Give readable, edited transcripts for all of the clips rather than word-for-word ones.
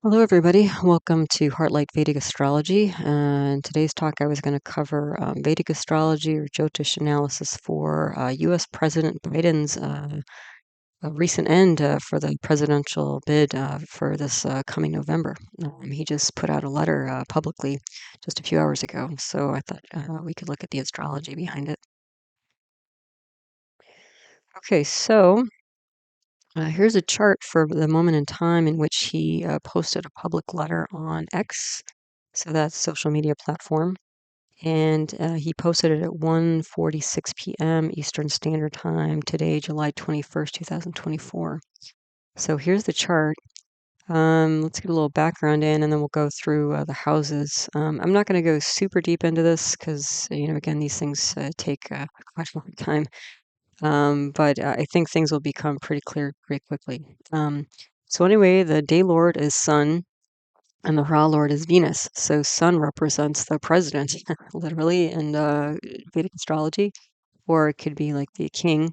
Hello, everybody. Welcome to Heartlight Vedic Astrology. In today's talk, I was going to cover Vedic astrology or Jyotish analysis for U.S. President Biden's recent end for the presidential bid for this coming November. He just put out a letter publicly just a few hours ago, so I thought we could look at the astrology behind it. Okay, so here's a chart for the moment in time in which he posted a public letter on X. So that's social media platform. And he posted it at 1:46 p.m. Eastern Standard Time today, July 21st, 2024. So here's the chart. Let's get a little background in, and then we'll go through the houses. I'm not going to go super deep into this because, again, these things take quite a long time. But I think things will become pretty clear pretty quickly. So anyway, the day lord is Sun, and the Ra Lord is Venus. So Sun represents the president, literally, in Vedic astrology, or it could be like the king,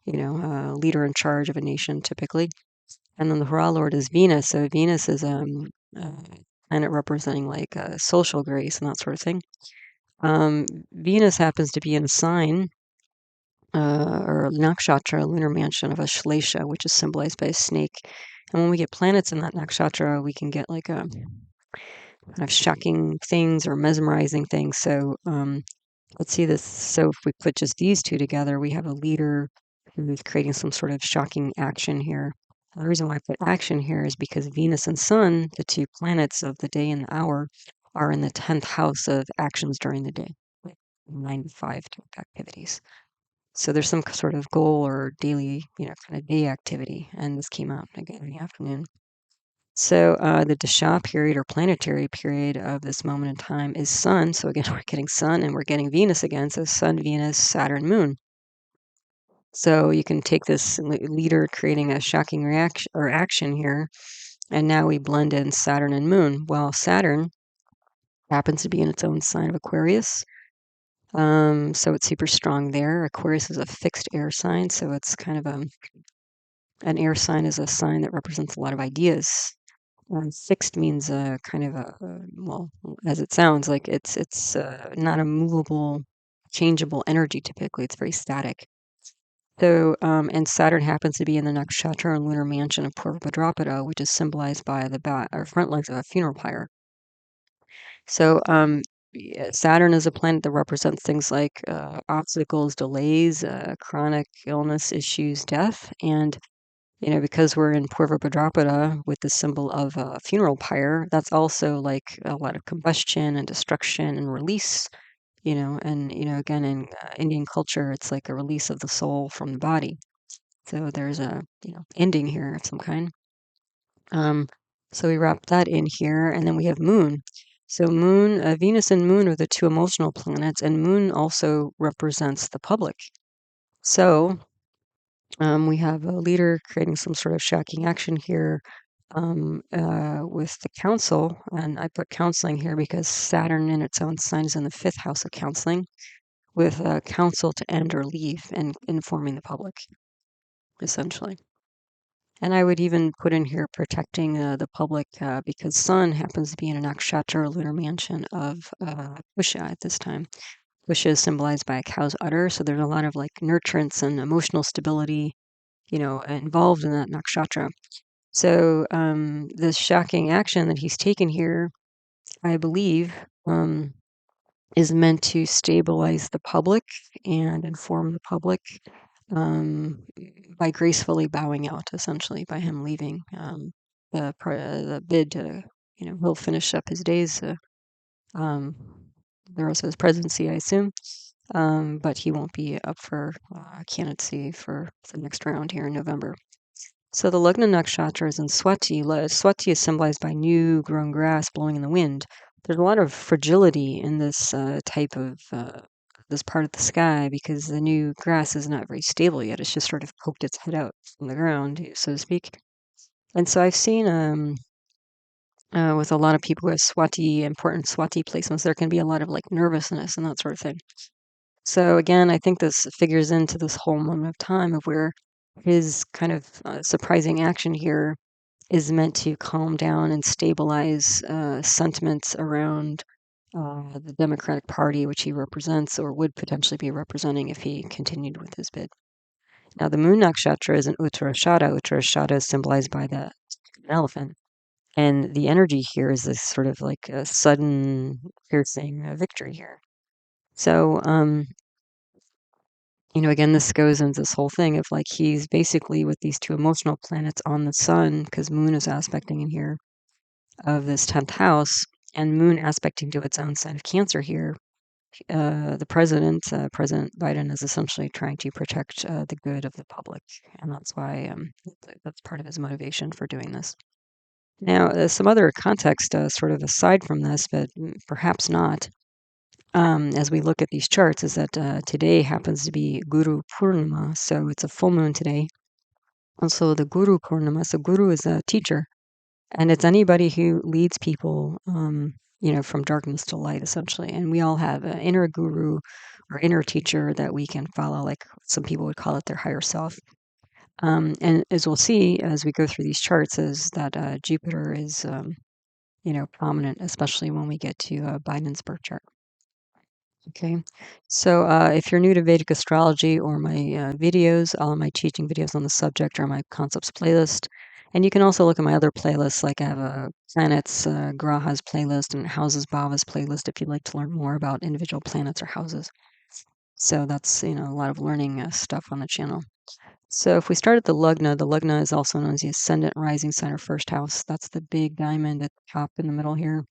leader in charge of a nation, typically. And then the Ra Lord is Venus. So Venus is a planet representing like social grace and that sort of thing. Venus happens to be in a sign or nakshatra, lunar mansion of a shlesha, which is symbolized by a snake. And when we get planets in that nakshatra, we can get like a kind of shocking things or mesmerizing things. So let's see this. So if we put just these two together, we have a leader who's creating some sort of shocking action here. The reason why I put action here is because Venus and Sun, the two planets of the day and the hour, are in the 10th house of actions during the day, like 9 to 5 type activities. So there's some sort of goal or daily, kind of day activity. And this came out again in the afternoon. So the Dasha period or planetary period of this moment in time is Sun. So again, we're getting Sun and we're getting Venus again. So Sun, Venus, Saturn, Moon. So you can take this leader creating a shocking reaction or action here, and now we blend in Saturn and Moon. Well, Saturn happens to be in its own sign of Aquarius. So it's super strong there. Aquarius is a fixed air sign, so it's kind of an air sign is a sign that represents a lot of ideas. Fixed means kind of well, as it sounds, like it's not a movable, changeable energy typically. It's very static. So, and Saturn happens to be in the nakshatra and lunar mansion of Purva Bhadrapada, which is symbolized by the or front legs of a funeral pyre. So, Saturn is a planet that represents things like obstacles, delays, chronic illness, issues, death, and because we're in Purva Bhadrapada with the symbol of a funeral pyre, that's also like a lot of combustion and destruction and release, and, again, in Indian culture, it's like a release of the soul from the body. So there's a, ending here of some kind. So we wrap that in here, and then we have Moon. So Moon, Venus and Moon are the two emotional planets, and Moon also represents the public. So we have a leader creating some sort of shocking action here with the council. And I put counseling here because Saturn in its own sign is in the 5th house of counseling, with counsel to end or leave and informing the public, essentially. And I would even put in here protecting the public because Sun happens to be in a nakshatra lunar mansion of Pusha at this time. Pusha is symbolized by a cow's udder, so there's a lot of like nurturance and emotional stability, involved in that nakshatra. So this shocking action that he's taken here, I believe, is meant to stabilize the public and inform the public by gracefully bowing out, essentially, by him leaving the bid to, he'll finish up his days, the rest of his presidency, I assume. But he won't be up for candidacy for the next round here in November. So the Lagna nakshatra is in Swati. Swati is symbolized by new grown grass blowing in the wind. There's a lot of fragility in this type of this part of the sky because the new grass is not very stable yet. It's just sort of poked its head out from the ground, so to speak. And so I've seen with a lot of people who have important Swati placements, there can be a lot of like nervousness and that sort of thing. So again, I think this figures into this whole moment of time of where his kind of surprising action here is meant to calm down and stabilize sentiments around the Democratic Party, which he represents or would potentially be representing if he continued with his bid. Now, the moon nakshatra is an Uttarashada. Uttarashada is symbolized by the elephant. And the energy here is this sort of like a sudden piercing victory here. So, again, this goes into this whole thing of like he's basically with these two emotional planets on the sun, because moon is aspecting in here of this 10th house, and moon aspecting to its own sign of Cancer here. The President Biden, is essentially trying to protect the good of the public, and that's why that's part of his motivation for doing this. Now, some other context, sort of aside from this, but perhaps not, as we look at these charts, is that today happens to be Guru Purnima, so it's a full moon today. And so the Guru Purnima, so Guru is a teacher, and it's anybody who leads people, from darkness to light, essentially. And we all have an inner guru or inner teacher that we can follow, like some people would call it their higher self. And as we'll see as we go through these charts, is that Jupiter is, prominent, especially when we get to Biden's birth chart. Okay, so if you're new to Vedic astrology or my videos, all of my teaching videos on the subject are my concepts playlist. And you can also look at my other playlists, like I have a planets, grahas playlist and houses, bhavas playlist if you'd like to learn more about individual planets or houses. So that's, a lot of learning stuff on the channel. So if we start at the Lagna is also known as the Ascendant, Rising Sign, or First House. That's the big diamond at the top in the middle here.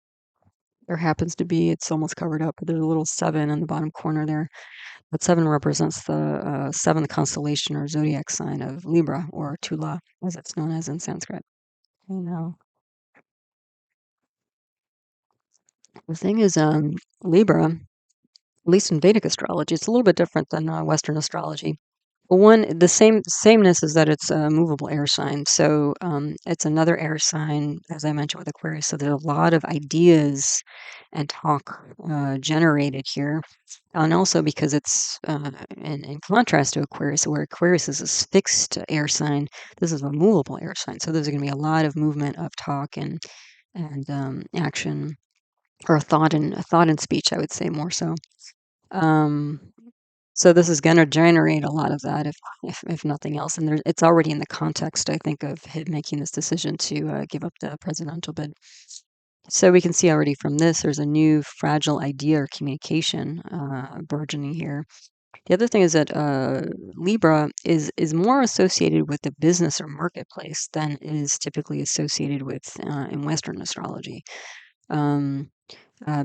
There happens to be, it's almost covered up, but there's a little 7 in the bottom corner there. But 7 represents the 7th constellation or zodiac sign of Libra, or Tula, as it's known as in Sanskrit. Okay, now, the thing is, Libra, at least in Vedic astrology, it's a little bit different than Western astrology. One, the sameness is that it's a movable air sign. So it's another air sign, as I mentioned with Aquarius. So there's a lot of ideas and talk generated here. And also because it's in contrast to Aquarius, where Aquarius is this fixed air sign, this is a movable air sign. So there's going to be a lot of movement of talk and action, or thought and speech, I would say more so. Um, so this is going to generate a lot of that, if nothing else. And it's already in the context, I think, of him making this decision to give up the presidential bid. So we can see already from this, there's a new fragile idea or communication burgeoning here. The other thing is that Libra is more associated with the business or marketplace than is typically associated with in Western astrology.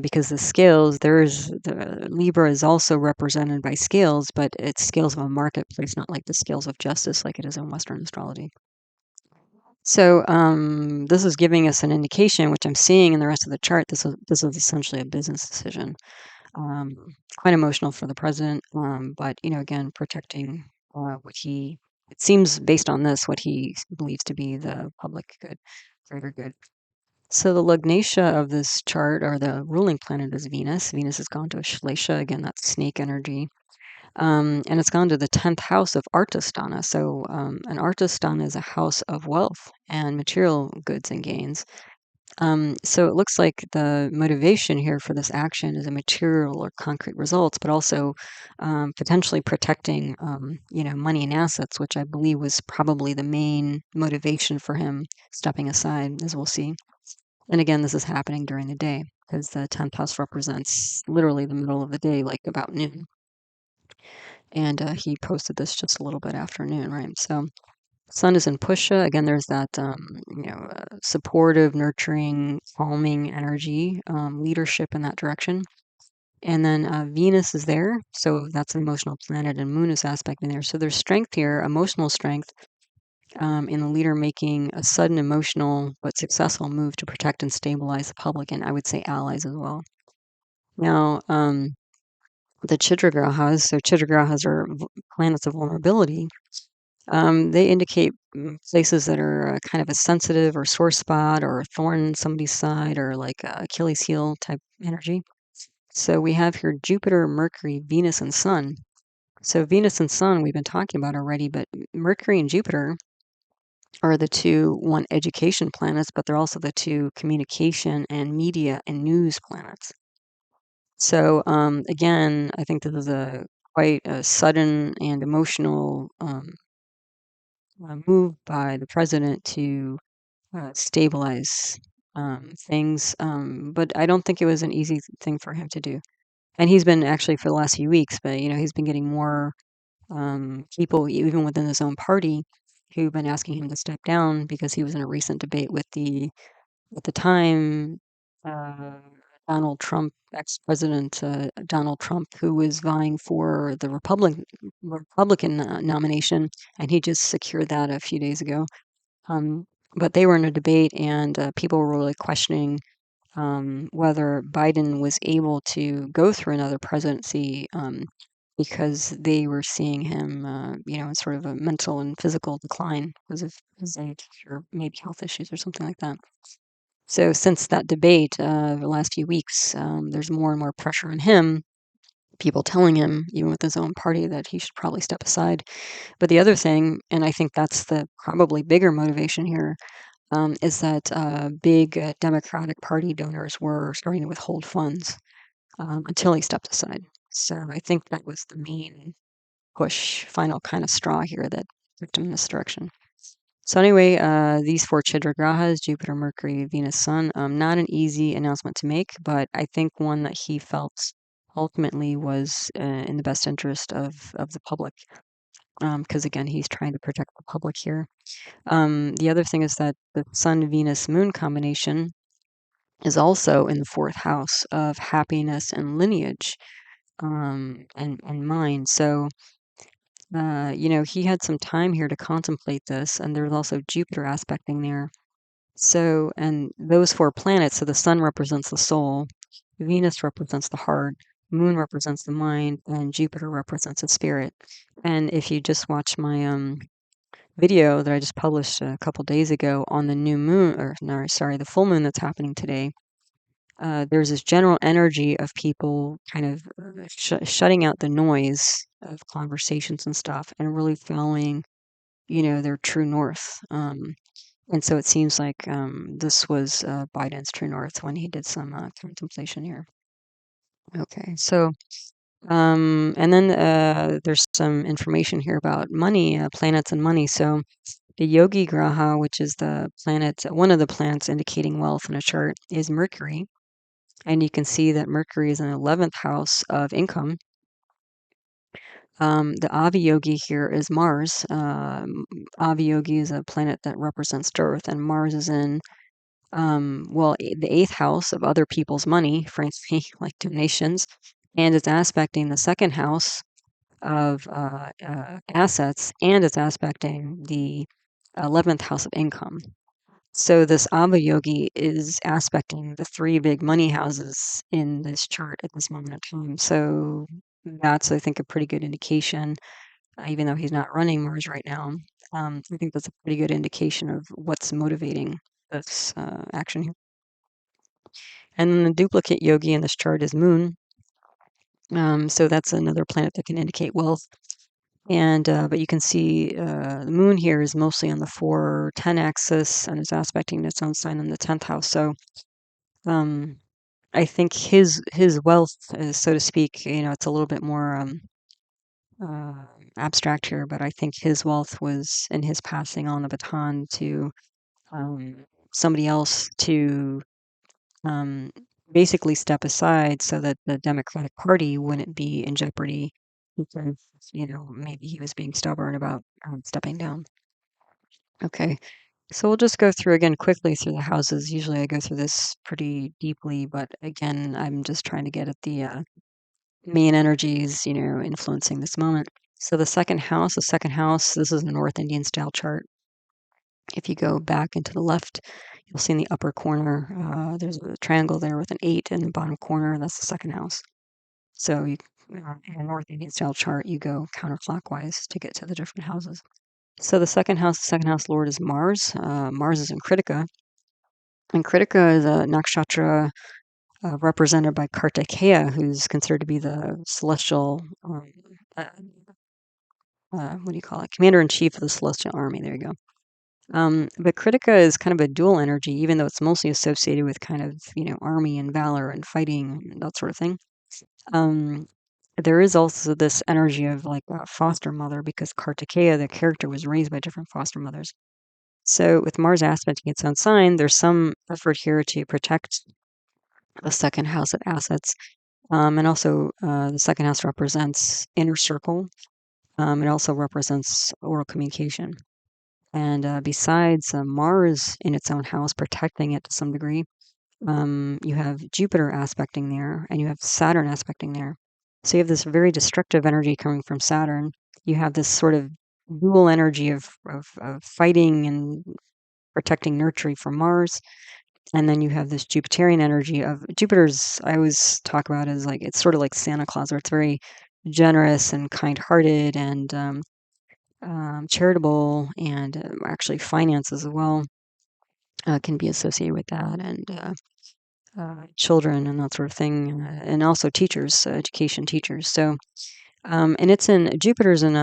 Because the scales, the Libra is also represented by scales, but it's scales of a marketplace, not like the scales of justice like it is in Western astrology. So this is giving us an indication, which I'm seeing in the rest of the chart. This is essentially a business decision. Um, Quite emotional for the president, but again, protecting what he. It seems based on this what he believes to be the public good, greater good. So the lugnatia of this chart, or the ruling planet, is Venus. Venus has gone to Ashlesha. Again, that's snake energy. And it's gone to the 10th house of Artisthana. So an Artisthana is a house of wealth and material goods and gains. So it looks like the motivation here for this action is a material or concrete results, but also potentially protecting, money and assets, which I believe was probably the main motivation for him stepping aside, as we'll see. And again, this is happening during the day because the 10th house represents literally the middle of the day, like about noon. And he posted this just a little bit after noon, right? So Sun is in Pusha. Again, there's that, supportive, nurturing, calming energy, leadership in that direction. And then Venus is there. So that's an emotional planet, and Moon is aspecting there. So there's strength here, emotional strength, in the leader making a sudden emotional but successful move to protect and stabilize the public, and I would say allies as well. Now, the Chitragrahas, so Chitragrahas are planets of vulnerability. They indicate places that are kind of a sensitive or sore spot or a thorn in somebody's side, or like a Achilles heel type energy. So we have here Jupiter, Mercury, Venus, and Sun. So Venus and Sun we've been talking about already, but Mercury and Jupiter are the two, one, education planets, but they're also the two communication and media and news planets. So again, I think this is a quite a sudden and emotional move by the president to stabilize things. But I don't think it was an easy thing for him to do. And he's been actually for the last few weeks, but he's been getting more people, even within his own party, who've been asking him to step down because he was in a recent debate with at the time, uh, Donald Trump, ex-president Donald Trump, who was vying for the Republican nomination, and he just secured that a few days ago. But they were in a debate, and people were really questioning whether Biden was able to go through another presidency because they were seeing him, in sort of a mental and physical decline because of his age or maybe health issues or something like that. So since that debate, the last few weeks, there's more and more pressure on him, people telling him, even with his own party, that he should probably step aside. But the other thing, and I think that's the probably bigger motivation here, is that big Democratic Party donors were starting to withhold funds until he stepped aside. So I think that was the main push, final kind of straw here that took him in this direction. So anyway, these four Chidra grahas, Jupiter, Mercury, Venus, Sun, not an easy announcement to make, but I think one that he felt ultimately was in the best interest of the public. Because again, he's trying to protect the public here. The other thing is that the Sun, Venus, Moon combination is also in the fourth house of happiness and lineage, and mind. So he had some time here to contemplate this, and there's also Jupiter aspecting there. So, and those four planets, so the sun represents the soul, Venus represents the heart, Moon represents the mind, and Jupiter represents the spirit. And if you just watch my video that I just published a couple days ago on the new moon, or no, sorry, the full moon that's happening today, there's this general energy of people kind of shutting out the noise of conversations and stuff and really following, their true north. And so it seems like this was Biden's true north when he did some contemplation here. Okay, so and then there's some information here about money, planets and money. So the Yogi Graha, which is the planet, one of the planets indicating wealth in a chart, is Mercury. And you can see that Mercury is in the 11th house of income. The Aviyogi here is Mars. Aviyogi is a planet that represents Earth, and Mars is in, the 8th house of other people's money, frankly, like donations, and it's aspecting the 2nd house of assets, and it's aspecting the 11th house of income. So this Abba Yogi is aspecting the three big money houses in this chart at this moment in time. So that's, I think, a pretty good indication, even though he's not running Mars right now. I think that's a pretty good indication of what's motivating this action here. And then the duplicate yogi in this chart is Moon. So that's another planet that can indicate wealth. And but you can see the Moon here is mostly on the 4-10 axis and is aspecting its own sign in the 10th house. So um, I think his wealth, so to speak, it's a little bit more uh, abstract here, but I think his wealth was in his passing on the baton to somebody else to um, basically step aside so that the Democratic Party wouldn't be in jeopardy because maybe he was being stubborn about stepping down. Okay. So we'll just go through again quickly through the houses. Usually I go through this pretty deeply, but again, I'm just trying to get at the main energies, influencing this moment. So the second house, this is a North Indian style chart. If you go back into the left, you'll see in the upper corner, there's a triangle there with an 8 in the bottom corner. That's the second house. So in a North Indian style chart, you go counterclockwise to get to the different houses. So the second house lord is Mars. Mars is in Kritika. And Kritika is a nakshatra represented by Kartikeya, who's considered to be the celestial, uh, what do you call it? Commander in chief of the celestial army. There you go. But Critica is kind of a dual energy, even though it's mostly associated with kind of, army and valor and fighting and that sort of thing. Um, there is also this energy of like a foster mother because Kartikeya, the character, was raised by different foster mothers. So with Mars aspecting its own sign, there's some effort here to protect the second house of assets. And also, the second house represents inner circle. It also represents oral communication. And besides Mars in its own house protecting it to some degree, you have Jupiter aspecting there, and you have Saturn aspecting there. So you have this very destructive energy coming from Saturn. You have this sort of dual energy of fighting and protecting, nurturing from Mars. And then you have this Jupiterian energy of Jupiter's, I always talk about as like, it's sort of like Santa Claus, where it's very generous and kind hearted and charitable, and actually finance as well can be associated with that, and children and that sort of thing, and also teachers, education teachers. So, and it's in Jupiter's in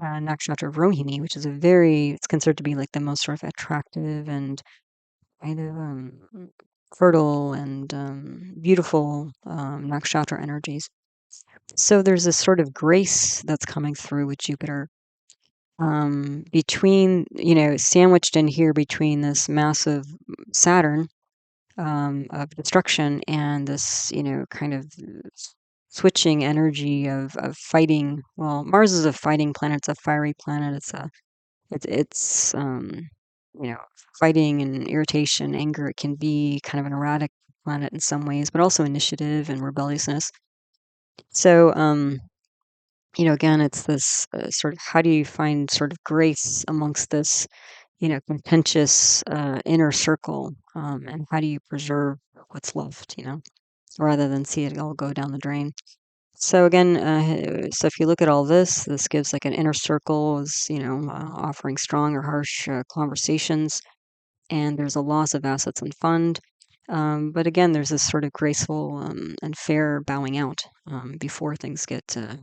nakshatra of Rohini, which is it's considered to be like the most sort of attractive and kind of fertile and beautiful nakshatra energies. So there's this sort of grace that's coming through with Jupiter, between, sandwiched in here between this massive Saturn of destruction and this, kind of switching energy of fighting. Well, Mars is a fighting planet. It's a fiery planet. It's you know, fighting and irritation, anger. It can be kind of an erratic planet in some ways, but also initiative and rebelliousness. So, again, it's this sort of how do you find sort of grace amongst this, contentious inner circle, and how do you preserve what's left, rather than see it all go down the drain. So again, so if you look at all this gives like an inner circle is, offering strong or harsh conversations, and there's a loss of assets and fund. But again, there's this sort of graceful and fair bowing out before things get I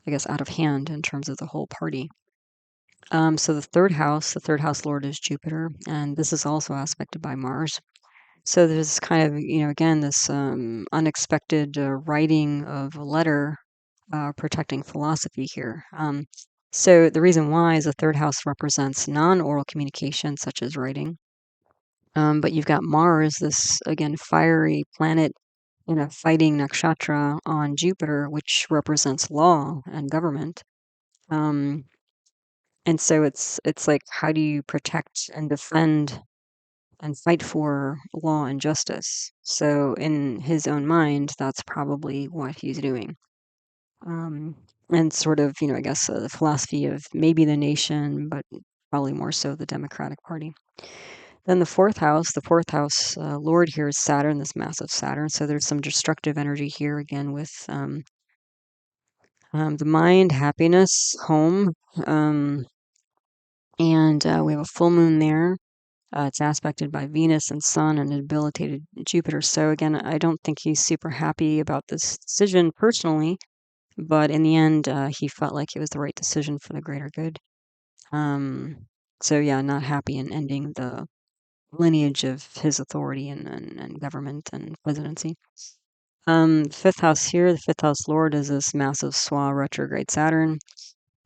guess, out of hand in terms of the whole party. So the third house lord is Jupiter, and this is also aspected by Mars. So there's kind of, again, this unexpected writing of a letter protecting philosophy here. So the reason why is the third house represents non-oral communication, such as writing. But you've got Mars, this again fiery planet in a fighting nakshatra on Jupiter, which represents law and government. Um, and so it's like, how do you protect and defend and fight for law and justice? So in his own mind, that's probably what he's doing. Um, and sort of, I guess, the philosophy of maybe the nation, but probably more so the Democratic Party. Then the fourth house lord here is Saturn, this massive Saturn. So there's some destructive energy here again with the mind, happiness, home. And we have a full moon there. It's aspected by Venus and Sun and a debilitated Jupiter. So again, I don't think he's super happy about this decision personally, but in the end, he felt like it was the right decision for the greater good. So yeah, not happy in ending the lineage of his authority and government and presidency. Fifth house here, the fifth house lord is this massive Swa retrograde Saturn.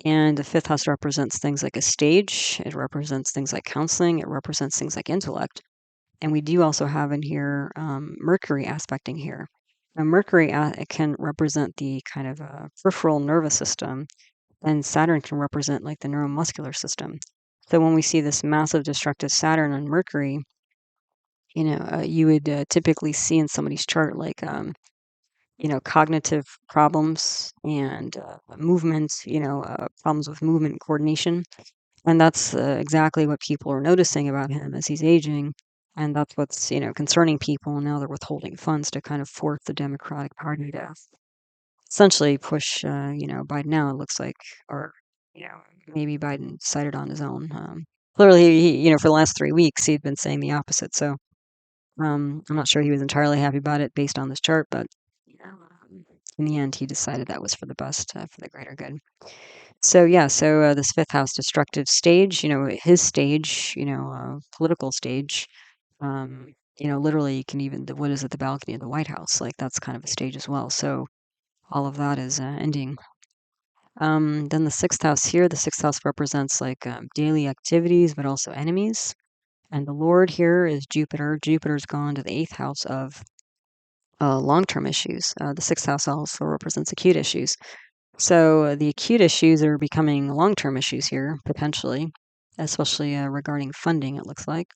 And the fifth house represents things like a stage. It represents things like counseling. It represents things like intellect. And we do also have in here Mercury aspecting here. Now, Mercury it can represent the kind of peripheral nervous system, and Saturn can represent like the neuromuscular system. So when we see this massive destructive Saturn on Mercury, you would typically see in somebody's chart like cognitive problems and movement, problems with movement and coordination. And that's exactly what people are noticing about him as he's aging. And that's what's, concerning people. And now they're withholding funds to kind of force the Democratic Party to essentially push, Biden out, it looks like, or, maybe Biden decided on his own. Clearly, for the last 3 weeks, he'd been saying the opposite. So I'm not sure he was entirely happy about it based on this chart, but in the end, he decided that was for the best, for the greater good. So yeah, so this fifth house destructive stage, his stage, political stage. Literally, you can even what is it, the balcony of the White House? Like that's kind of a stage as well. So all of that is ending. Then the sixth house here, the sixth house represents like daily activities, but also enemies. And the Lord here is Jupiter. Jupiter's gone to the eighth house of long-term issues. The sixth house also represents acute issues. So the acute issues are becoming long-term issues here, potentially, especially regarding funding, it looks like.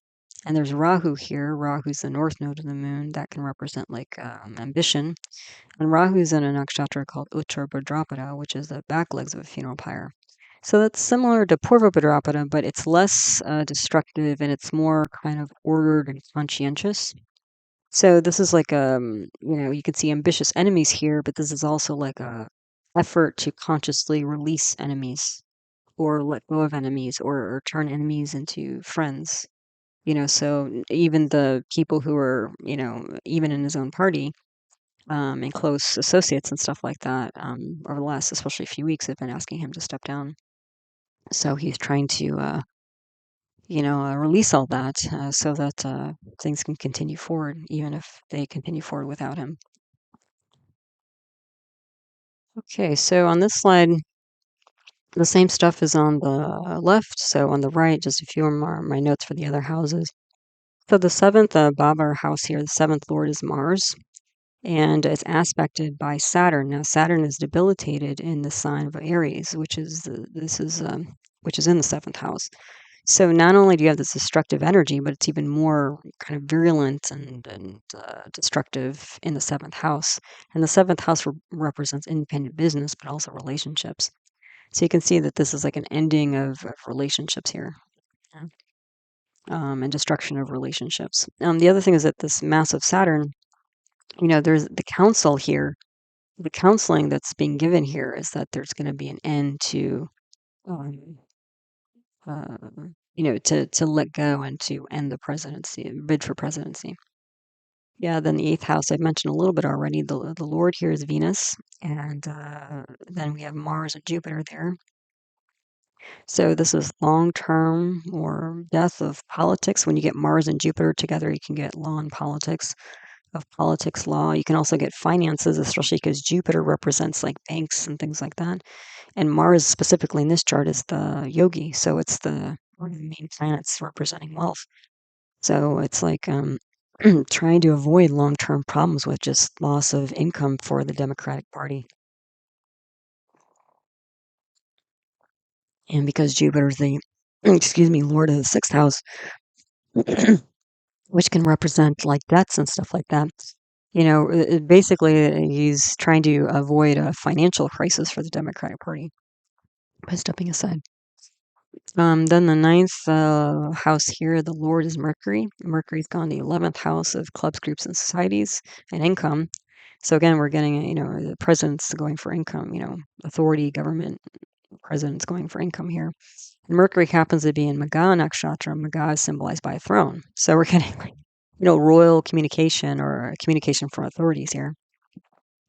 And there's Rahu here. Rahu's the north node of the moon. That can represent like ambition. And Rahu's in a nakshatra called Uttar Bhadrapada, which is the back legs of a funeral pyre. So that's similar to Purva Bhadrapada, but it's less destructive and it's more kind of ordered and conscientious. So this is like you can see ambitious enemies here, but this is also like a effort to consciously release enemies or let go of enemies or turn enemies into friends. So even the people who are, even in his own party, and close associates and stuff like that, over the last, especially few weeks, have been asking him to step down. So he's trying to, release all that so that things can continue forward, even if they continue forward without him. Okay, so on this slide, the same stuff is on the left. So on the right, just a few more my notes for the other houses. So the seventh Baba house here, the seventh lord is Mars, and it's aspected by Saturn. Now Saturn is debilitated in the sign of Aries, which is in the seventh house. So not only do you have this destructive energy, but it's even more kind of virulent and destructive in the seventh house. And the seventh house represents independent business, but also relationships. So you can see that this is like an ending of relationships here, yeah. And destruction of relationships. The other thing is that this massive Saturn, there's the counsel here. The counseling that's being given here is that there's going to be an end to um, uh, to let go and to end the presidency, bid for presidency. Yeah, then the eighth house I've mentioned a little bit already. The Lord here is Venus, and then we have Mars and Jupiter there. So this is long term or death of politics. When you get Mars and Jupiter together, you can get law and politics, of politics law. You can also get finances, especially because Jupiter represents like banks and things like that. And Mars, specifically in this chart, is the yogi. So it's one of the main planets representing wealth. So it's like trying to avoid long term problems with just loss of income for the Democratic Party. And because Jupiter's the, excuse me, Lord of the sixth house, which can represent like debts and stuff like that. Basically, he's trying to avoid a financial crisis for the Democratic Party by stepping aside. Then the ninth house here, the Lord is Mercury. Mercury's gone to the 11th house of clubs, groups, and societies and income. So again, we're getting, the president's going for income, authority, government, president's going for income here. And Mercury happens to be in Maga Nakshatra. Maga is symbolized by a throne. So we're getting like, royal communication or communication from authorities here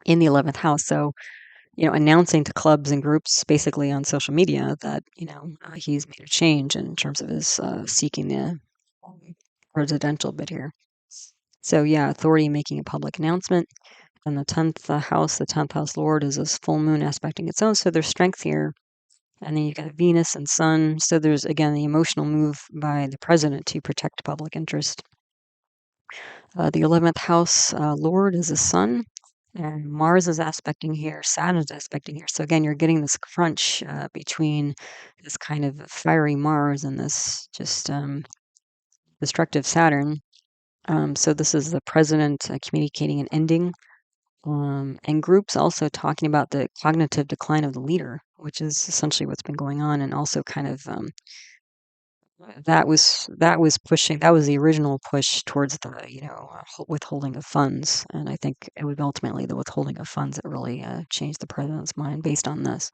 in the 11th house. So announcing to clubs and groups basically on social media that, he's made a change in terms of his seeking the presidential bid here. So, yeah, authority making a public announcement. And the 10th house, the 10th house lord is this full moon aspecting its own. So there's strength here. And then you've got Venus and Sun. So there's, again, the emotional move by the president to protect public interest. The 11th house lord is the sun. And Mars is aspecting here, Saturn is aspecting here. So again, you're getting this crunch between this kind of fiery Mars and this just destructive Saturn. So this is the president communicating an ending, and groups also talking about the cognitive decline of the leader, which is essentially what's been going on, and also kind of that was the original push towards the withholding of funds, and I think it was ultimately the withholding of funds that really changed the president's mind based on this.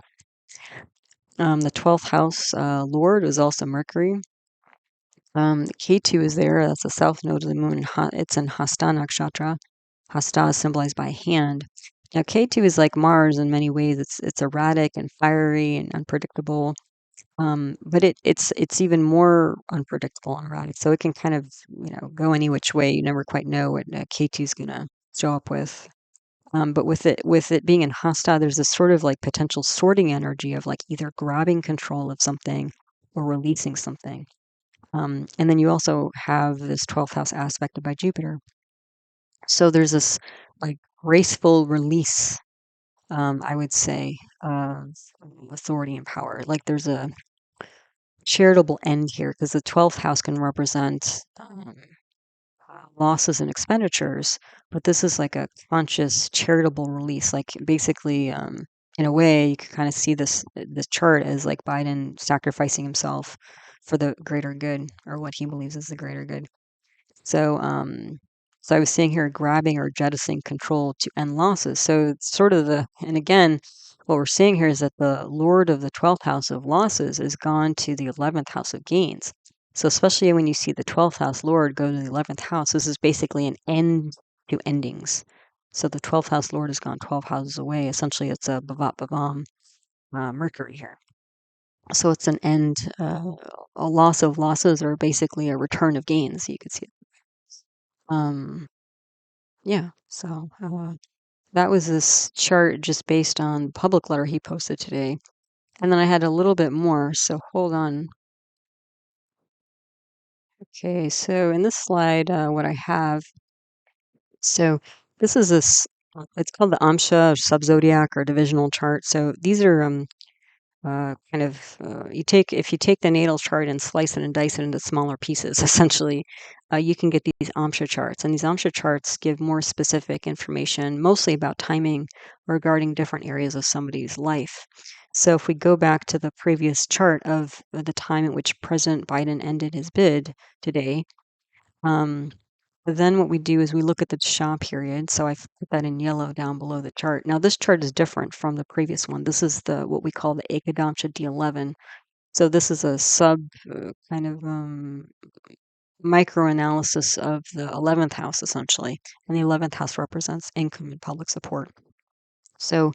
The 12th house lord is also Mercury. K2 is there. That's the south node of the moon. It's in Hasta Nakshatra. Hasta is symbolized by hand. Now, K2 is like Mars in many ways. It's erratic and fiery and unpredictable. But it's even more unpredictable and erratic. So it can kind of, go any which way. You never quite know what K2 is gonna show up with. But with it being in hostile, there's this sort of like potential sorting energy of like either grabbing control of something or releasing something. And then you also have this 12th house aspected by Jupiter. So there's this like graceful release, I would say, of authority and power. Like there's a charitable end here because the 12th house can represent losses and expenditures, but this is like a conscious charitable release. Like basically, in a way, you can kind of see this chart as like Biden sacrificing himself for the greater good or what he believes is the greater good. So, so I was seeing here grabbing or jettisoning control to end losses. So it's sort of and again, what we're seeing here is that the Lord of the 12th house of losses is gone to the 11th house of gains. So especially when you see the 12th house Lord go to the 11th house, this is basically an end to endings. So the 12th house Lord has gone 12 houses away. Essentially, it's a Bhavat Bhavam Mercury here. So it's an end, a loss of losses, or basically a return of gains. You could see it. Um, Yeah, so that was this chart just based on the public letter he posted today. And then I had a little bit more, so hold on. Okay, so in this slide, what I have, so this is it's called the Amsha subzodiac or divisional chart. So these are if you take the natal chart and slice it and dice it into smaller pieces, essentially, you can get these Amsha charts. And these Amsha charts give more specific information, mostly about timing regarding different areas of somebody's life. So if we go back to the previous chart of the time at which President Biden ended his bid today, um, then what we do is we look at the Shah period. So I've put that in yellow down below the chart. Now this chart is different from the previous one. This is what we call the Ekadamsha D11. So this is a sub kind of micro analysis of the 11th house essentially. And the 11th house represents income and public support. So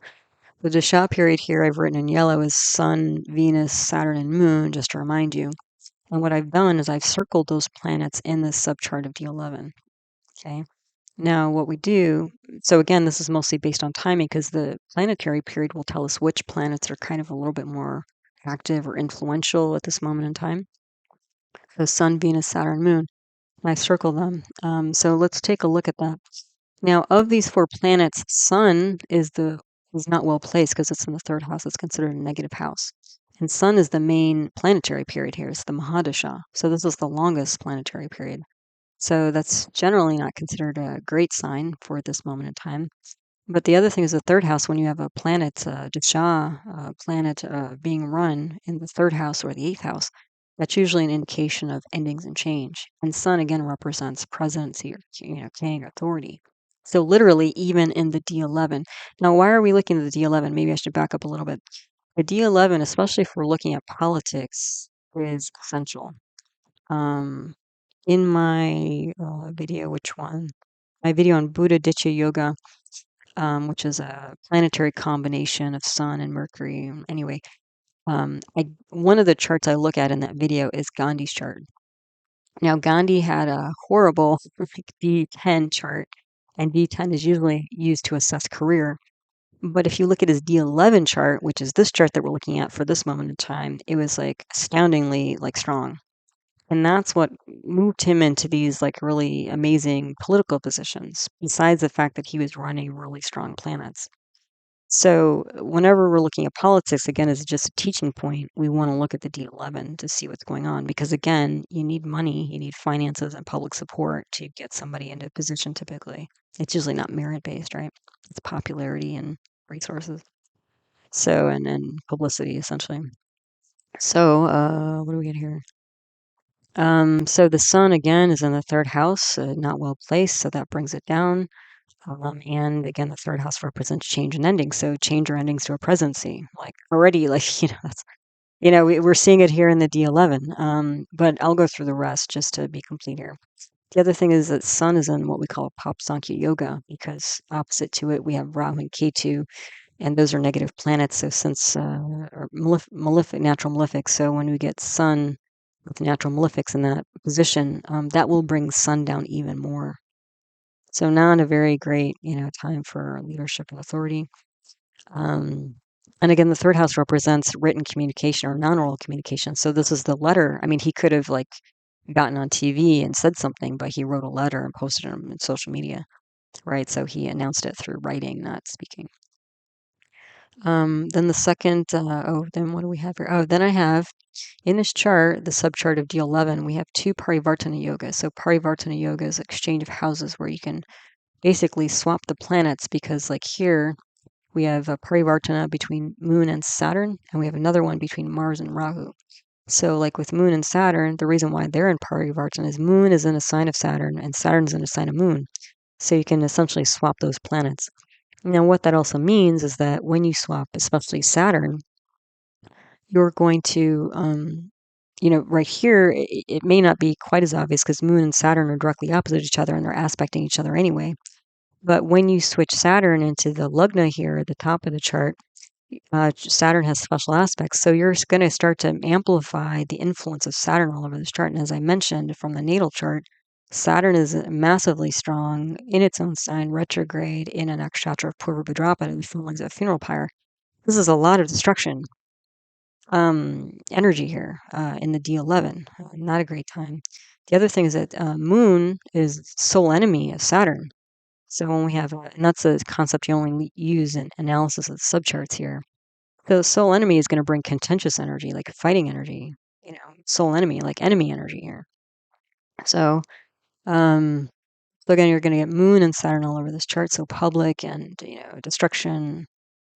the Dasha period here I've written in yellow is Sun, Venus, Saturn, and Moon, just to remind you. And what I've done is I've circled those planets in this subchart of D11. Okay. Now, what we do, so again, this is mostly based on timing because the planetary period will tell us which planets are kind of a little bit more active or influential at this moment in time. So, Sun, Venus, Saturn, Moon. And I circle them. So let's take a look at that. Now, of these four planets, Sun is not well placed because it's in the third house. It's considered a negative house. And Sun is the main planetary period here. It's the Mahadasha. So this is the longest planetary period. So that's generally not considered a great sign for this moment in time. But the other thing is the third house, when you have a planet, Dasha, planet being run in the third house or the eighth house, that's usually an indication of endings and change. And Sun again represents presidency or king authority. So literally, even in the D11. Now, why are we looking at the D11? Maybe I should back up a little bit. The D11, especially if we're looking at politics, is essential. In my video, which one? My video on Buddha Ditya Yoga, which is a planetary combination of Sun and Mercury. Anyway, one of the charts I look at in that video is Gandhi's chart. Now, Gandhi had a horrible D10 chart, and D10 is usually used to assess career. But if you look at his D11 chart, which is this chart that we're looking at for this moment in time, it was like astoundingly like strong. And that's what moved him into these like really amazing political positions, besides the fact that he was running really strong planets. So whenever we're looking at politics, again, as just a teaching point, we want to look at the D11 to see what's going on. Because again, you need money, you need finances and public support to get somebody into a position typically. It's usually not merit based, right? It's popularity and resources. So, and publicity essentially. So, what do we get here? So the sun again is in the third house, not well placed, so that brings it down. And again, the third house represents change and ending, so change or endings to a presidency. Like already, like that's we're seeing it here in the D11. But I'll go through the rest just to be complete here. The other thing is that Sun is in what we call Pop Sankhya Yoga because opposite to it we have Rahu and Ketu, and those are negative planets. So since or malefic, natural malefics. So when we get Sun with natural malefics in that position, that will bring Sun down even more. So not a very great, time for leadership and authority. And again, the third house represents written communication or non-oral communication. So this is the letter. I mean, he could have like gotten on TV and said something, but he wrote a letter and posted it on social media, right? So he announced it through writing, not speaking. Then the second, then what do we have here? Oh, then I have in this chart, the subchart of D11, we have two Parivartana Yoga. So Parivartana Yoga is exchange of houses where you can basically swap the planets because like here, we have a Parivartana between Moon and Saturn, and we have another one between Mars and Rahu. So, like with Moon and Saturn, the reason why they're in Parivartana is Moon is in a sign of Saturn and Saturn's in a sign of Moon. So you can essentially swap those planets. Now, what that also means is that when you swap, especially Saturn, you're going to, right here, it may not be quite as obvious because Moon and Saturn are directly opposite each other and they're aspecting each other anyway. But when you switch Saturn into the Lagna here at the top of the chart, Saturn has special aspects. So you're going to start to amplify the influence of Saturn all over this chart. And as I mentioned from the natal chart, Saturn is massively strong in its own sign, retrograde in an nakshatra of Purva Bhadrapada, which forms a funeral pyre. This is a lot of destruction energy here in the D11. Not a great time. The other thing is that Moon is sole enemy of Saturn. So when we have, and that's a concept you only use in analysis of the subcharts here. The soul enemy is going to bring contentious energy, like fighting energy, soul enemy, like enemy energy here. So, so again, you're going to get Moon and Saturn all over this chart. So public and, destruction,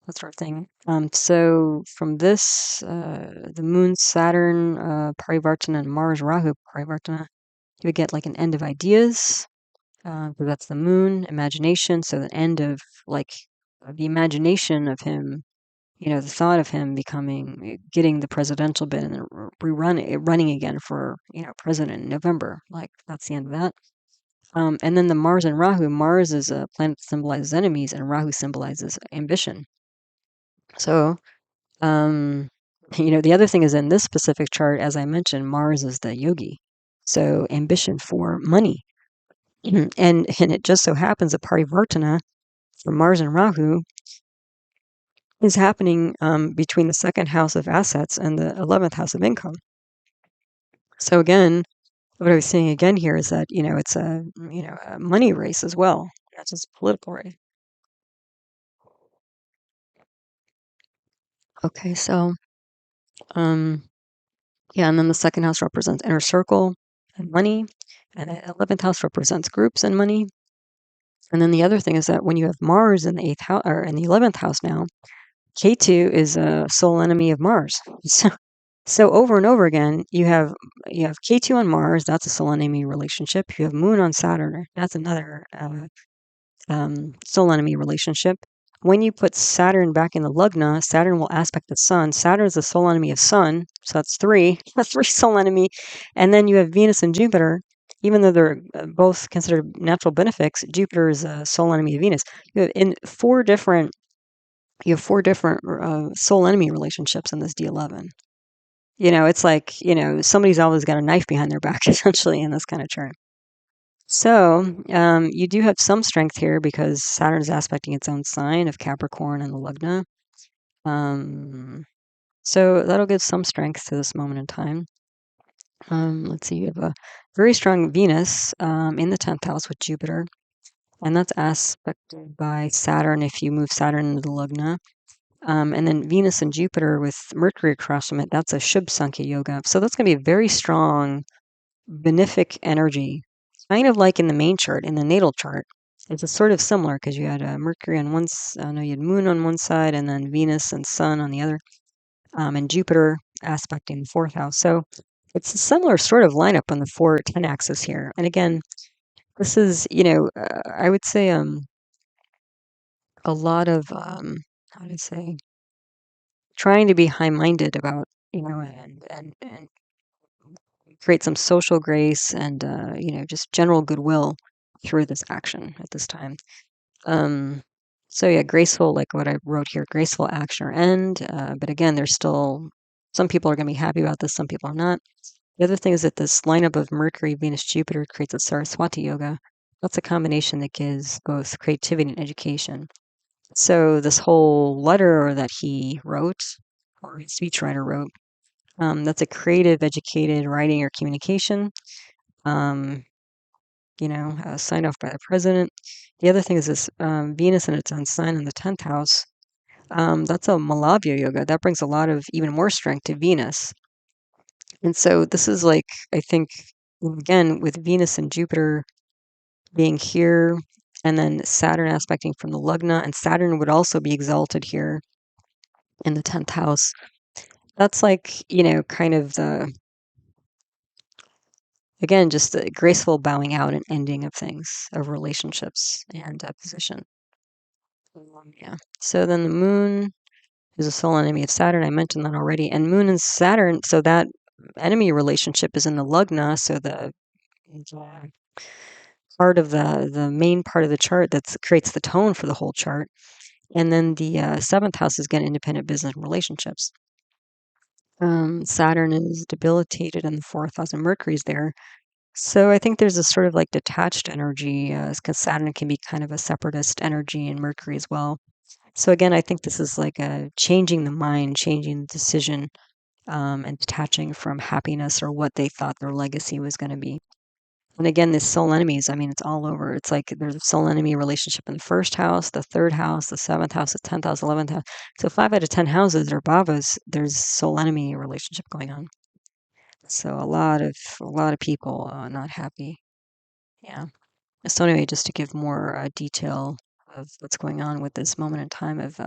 that sort of thing. So from this, the Moon, Saturn, Parivartana, and Mars, Rahu, Parivartana, you would get like an end of ideas. Because that's the Moon, imagination. So the end of like the imagination of him, the thought of him getting the presidential bid and then running again for, president in November, like that's the end of that. And then the Mars and Rahu, Mars is a planet that symbolizes enemies and Rahu symbolizes ambition. So, the other thing is in this specific chart, as I mentioned, Mars is the yogi. So ambition for money. and it just so happens that Parivartana for Mars and Rahu is happening between the second house of assets and the 11th house of income. So again, what I was saying again here is that, it's a money race as well, not just a political race. Okay, so, yeah, and then the second house represents inner circle and money, and the 11th house represents groups and money. And then the other thing is that when you have Mars in the 8th house or in the 11th house now, K2 is a sole enemy of Mars. So over and over again, you have K2 on Mars. That's a soul enemy relationship. You have Moon on Saturn. That's another soul enemy relationship. When you put Saturn back in the Lagna, Saturn will aspect the Sun. Saturn is the soul enemy of Sun, so that's three. That's three soul enemy. And then you have Venus and Jupiter. Even though they're both considered natural benefics, Jupiter is a soul enemy of Venus. You have four different soul enemy relationships in this D11. It's like, somebody's always got a knife behind their back, essentially, in this kind of chart. So, you do have some strength here because Saturn is aspecting its own sign of Capricorn and the Lagna. So that'll give some strength to this moment in time. Let's see, you have a very strong Venus in the 10th house with Jupiter, and that's aspected by Saturn if you move Saturn into the Lagna. And then Venus and Jupiter with Mercury across from it, that's a Shubh Sankhya Yoga. So that's going to be a very strong, benefic energy, kind of like in the main chart, in the natal chart. It's a sort of similar because you had Mercury on one side, you had Moon on one side, and then Venus and Sun on the other, and Jupiter aspecting the 4th house. So it's a similar sort of lineup on the 4-10 axis here. And again, this is, I would say a lot of, how to say, trying to be high-minded about, and create some social grace and just general goodwill through this action at this time. Um, so yeah, graceful, like what I wrote here, graceful action or end. But again, there's still some people are going to be happy about this, some people are not. The other thing is that this lineup of Mercury, Venus, Jupiter creates a Saraswati yoga. That's a combination that gives both creativity and education. So this whole letter that he wrote, or his speechwriter wrote, that's a creative, educated writing or communication. Um, signed off by the president. The other thing is this Venus in its own sign in the 10th house. That's a Malavya yoga. That brings a lot of even more strength to Venus. And so this is like, I think, again, with Venus and Jupiter being here, and then Saturn aspecting from the Lagna, and Saturn would also be exalted here in the 10th house. That's like, kind of again, just the graceful bowing out and ending of things, of relationships and position. Yeah. So then the moon is a sole enemy of Saturn. I mentioned that already. And moon and Saturn, so that enemy relationship is in the Lagna. So the part of the main part of the chart that creates the tone for the whole chart. And then the seventh house is again independent business relationships. Saturn is debilitated in the fourth house, and Mercury's there. So I think there's a sort of like detached energy, because Saturn can be kind of a separatist energy, and Mercury as well. So again, I think this is like a changing the mind, changing the decision, and detaching from happiness or what they thought their legacy was going to be. And again, this soul enemies, I mean, it's all over. It's like there's a soul enemy relationship in the first house, the third house, the seventh house, the 10th house, 11th house. So 5 out of 10 houses or bhavas, there's soul enemy relationship going on. So a lot of people not happy. Yeah. So anyway, just to give more detail of what's going on with this moment in time of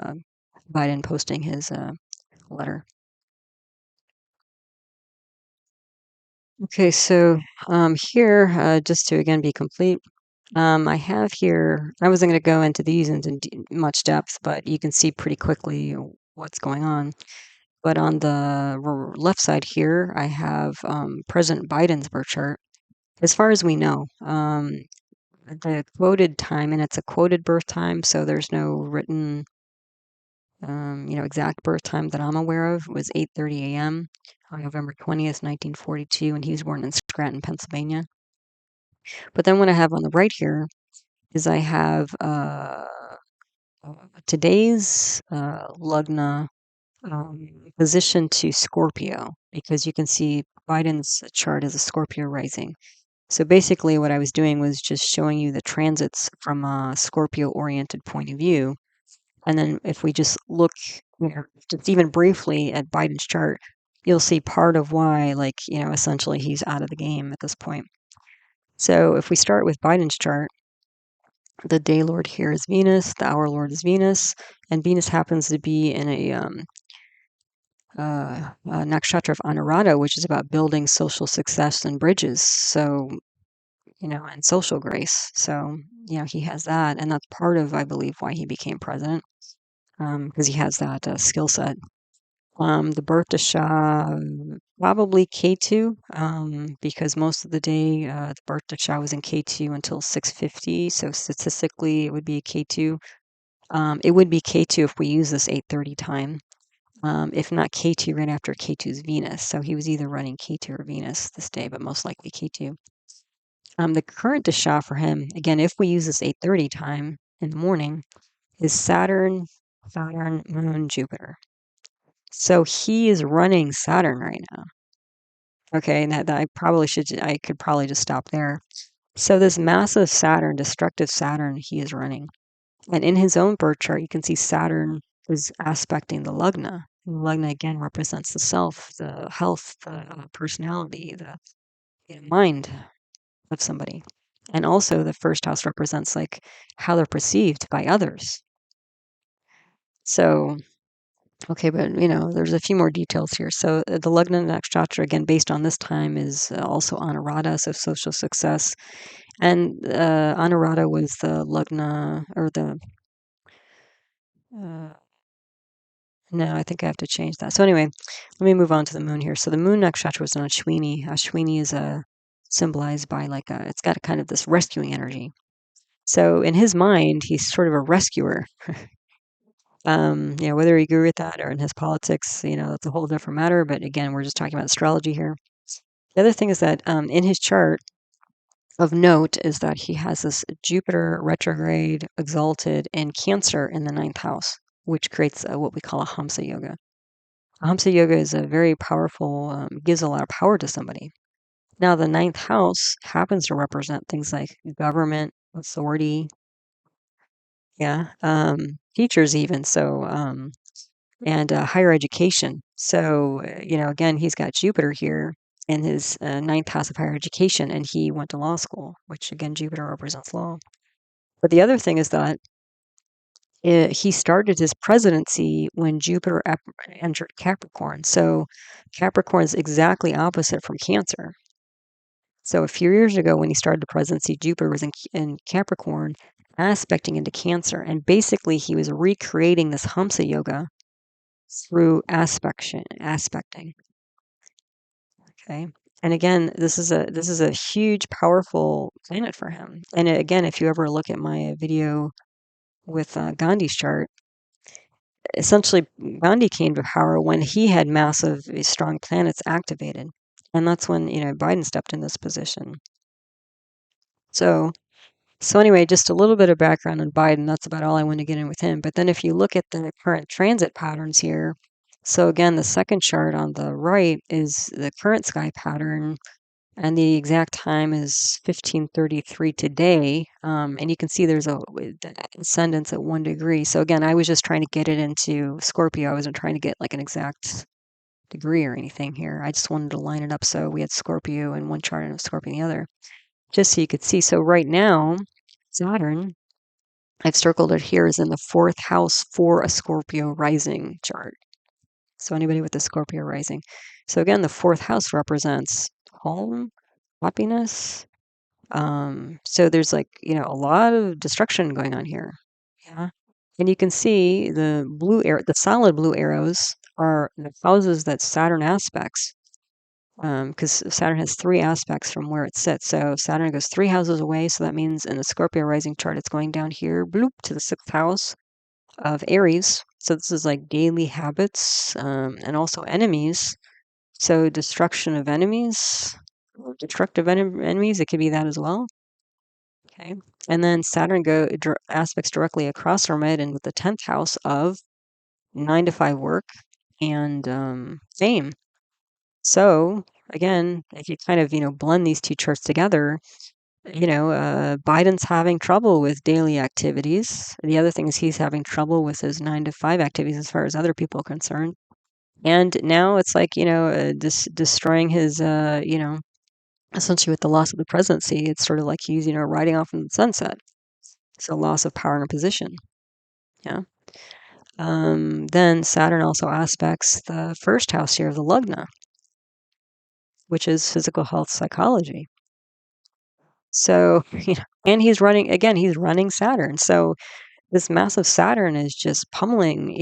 Biden posting his letter. Okay, so here, just to again be complete, I have here, I wasn't going to go into these into much depth, but you can see pretty quickly what's going on. But on the left side here, I have President Biden's birth chart. As far as we know, the quoted time, and it's a quoted birth time, so there's no written, exact birth time that I'm aware of, was 8:30 a.m. on November 20th, 1942, and he was born in Scranton, Pennsylvania. But then what I have on the right here is I have today's Lugna position to Scorpio, because you can see Biden's chart as a Scorpio rising. So basically, what I was doing was just showing you the transits from a Scorpio oriented point of view. And then if we just look, just even briefly at Biden's chart, you'll see part of why, like, essentially he's out of the game at this point. So if we start with Biden's chart, the day lord here is Venus, the hour lord is Venus, and Venus happens to be in a nakshatra of Anuradha, which is about building social success and bridges. So, and social grace. So, he has that, and that's part of, I believe, why he became president, because he has that skill set. The birth to Shah, probably K2, because most of the day the birth to Shah was in K2 until 6:50. So statistically, it would be a K2. It would be K2 if we use this 8:30 time. If not K2, right after K2 is Venus. So he was either running K2 or Venus this day, but most likely K2. The current to Shah for him, again, if we use this 8:30 time in the morning, is Saturn, Moon, Jupiter. So he is running Saturn right now. Okay, and that I could probably just stop there. So this massive Saturn, destructive Saturn, he is running. And in his own birth chart, you can see Saturn is aspecting the Lagna. And Lagna again represents the self, the health, the personality, the mind of somebody. And also the first house represents like how they're perceived by others. So okay, but there's a few more details here. So the Lagna Nakshatra, again, based on this time, is also Anuradha, so social success. And Anuradha was the Lagna, or the, uh, No, I think I have to change that. So anyway, let me move on to the moon here. So the moon nakshatra was an Ashwini. Ashwini is symbolized by like it's got a kind of this rescuing energy. So in his mind, he's sort of a rescuer. Whether you agree with that or in his politics, that's a whole different matter. But again, we're just talking about astrology here. The other thing is that in his chart, of note is that he has this Jupiter retrograde exalted in Cancer in the ninth house, which creates what we call a Hamsa Yoga. Hamsa Yoga is a very powerful, gives a lot of power to somebody. Now, the ninth house happens to represent things like government, authority, yeah, teachers even. So, and higher education. So, again, he's got Jupiter here in his ninth house of higher education, and he went to law school, which again, Jupiter represents law. But the other thing is that he started his presidency when Jupiter entered Capricorn. So Capricorn is exactly opposite from Cancer. So a few years ago, when he started the presidency, Jupiter was in Capricorn, aspecting into Cancer. And basically, he was recreating this Hamsa Yoga through aspecting. Okay. And again, this is a huge, powerful planet for him. And again, if you ever look at my video with Gandhi's chart, essentially Gandhi came to power when he had massive, strong planets activated, and that's when Biden stepped in this position. So, anyway, just a little bit of background on Biden. That's about all I want to get in with him. But then, if you look at the current transit patterns here, so again, the second chart on the right is the current sky pattern. And the exact time is 15:33 today. And you can see there's the ascendant's at 1 degree. So again, I was just trying to get it into Scorpio. I wasn't trying to get like an exact degree or anything here. I just wanted to line it up so we had Scorpio in one chart and Scorpio in the other, just so you could see. So right now, Saturn, I've circled it here, is in the fourth house for a Scorpio rising chart. So anybody with a Scorpio rising. So again, the fourth house represents home, happiness. So there's like, a lot of destruction going on here. Yeah. And you can see the solid blue arrows are the houses that Saturn aspects. Because Saturn has 3 aspects from where it sits. So Saturn goes 3 houses away. So that means in the Scorpio rising chart, it's going down here, bloop, to the 6th house of Aries. So this is like daily habits, and also enemies. So destruction of enemies, destructive enemies, it could be that as well. Okay. And then Saturn aspects directly across from it and with the 10th house of 9 to 5 work and fame. So again, if you kind of, blend these two charts together, Biden's having trouble with daily activities. The other thing is he's having trouble with his 9 to 5 activities as far as other people are concerned. And now it's like, destroying his, essentially with the loss of the presidency, it's sort of like he's, riding off in the sunset. So loss of power and position. Yeah. Then Saturn also aspects the first house here of the Lagna, which is physical health psychology. So, and he's running Saturn. So this massive Saturn is just pummeling,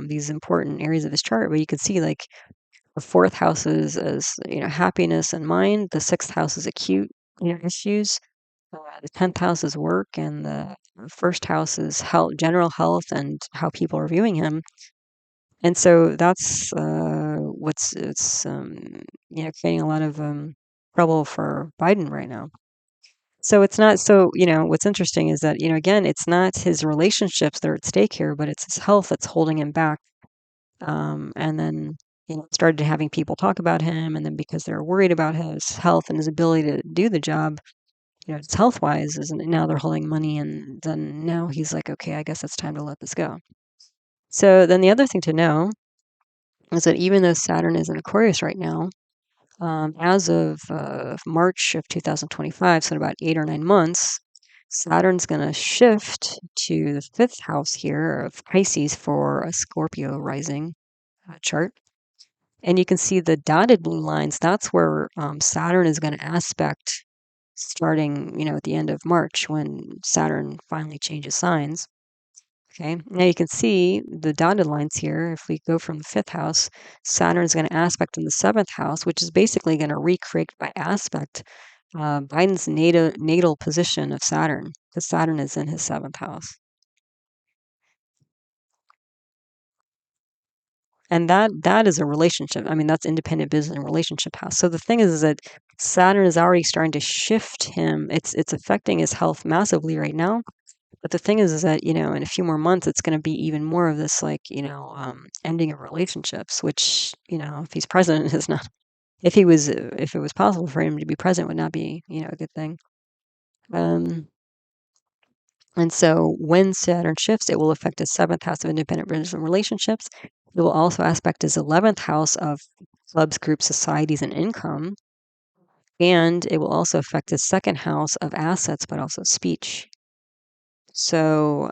these important areas of his chart. But you can see like the fourth house is happiness and mind. The 6th house is acute, issues. The 10th house is work, and the first house is health, general health, and how people are viewing him. And so that's what's it's creating a lot of trouble for Biden right now. So it's not so what's interesting is that again it's not his relationships that are at stake here, but it's his health that's holding him back. And then started having people talk about him, and then because they're worried about his health and his ability to do the job, it's health wise, isn't now they're holding money, and then now he's like, okay, I guess it's time to let this go. So then the other thing to know is that even though Saturn is in Aquarius right now, as of March of 2025, so in about 8 or 9 months, Saturn's going to shift to the 5th house here of Pisces for a Scorpio rising chart. And you can see the dotted blue lines. That's where Saturn is going to aspect starting, at the end of March when Saturn finally changes signs. Okay, now you can see the dotted lines here. If we go from the fifth house, Saturn is going to aspect in the seventh house, which is basically going to recreate by aspect Biden's natal position of Saturn, because Saturn is in his seventh house. And that is a relationship. I mean, that's independent business and relationship house. So the thing is that Saturn is already starting to shift him. It's affecting his health massively right now. But the thing is that, in a few more months, it's going to be even more of this, like, ending of relationships, which, if he's president, is not, if it was possible for him to be president, would not be, a good thing. Um, and so when Saturn shifts, it will affect his seventh house of independent business and relationships. It will also aspect his 11th house of clubs, groups, societies, and income. And it will also affect his second house of assets, but also speech. So,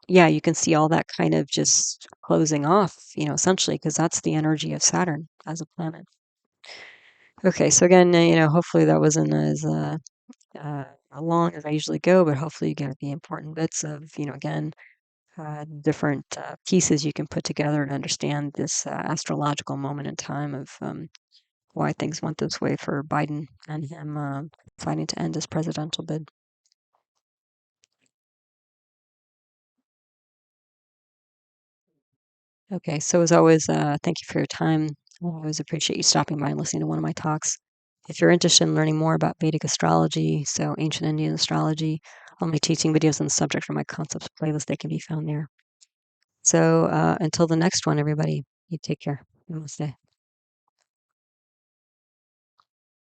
yeah, you can see all that kind of just closing off, essentially, because that's the energy of Saturn as a planet. Okay, so again, hopefully that wasn't as uh, long as I usually go, but hopefully you get the important bits of, again, different pieces you can put together to understand this astrological moment in time of why things went this way for Biden and him fighting to end his presidential bid. Okay, so as always, thank you for your time. I always appreciate you stopping by and listening to one of my talks. If you're interested in learning more about Vedic astrology, so ancient Indian astrology, all my teaching videos on the subject from my concepts playlist, they can be found there. So until the next one, everybody, you take care. Namaste.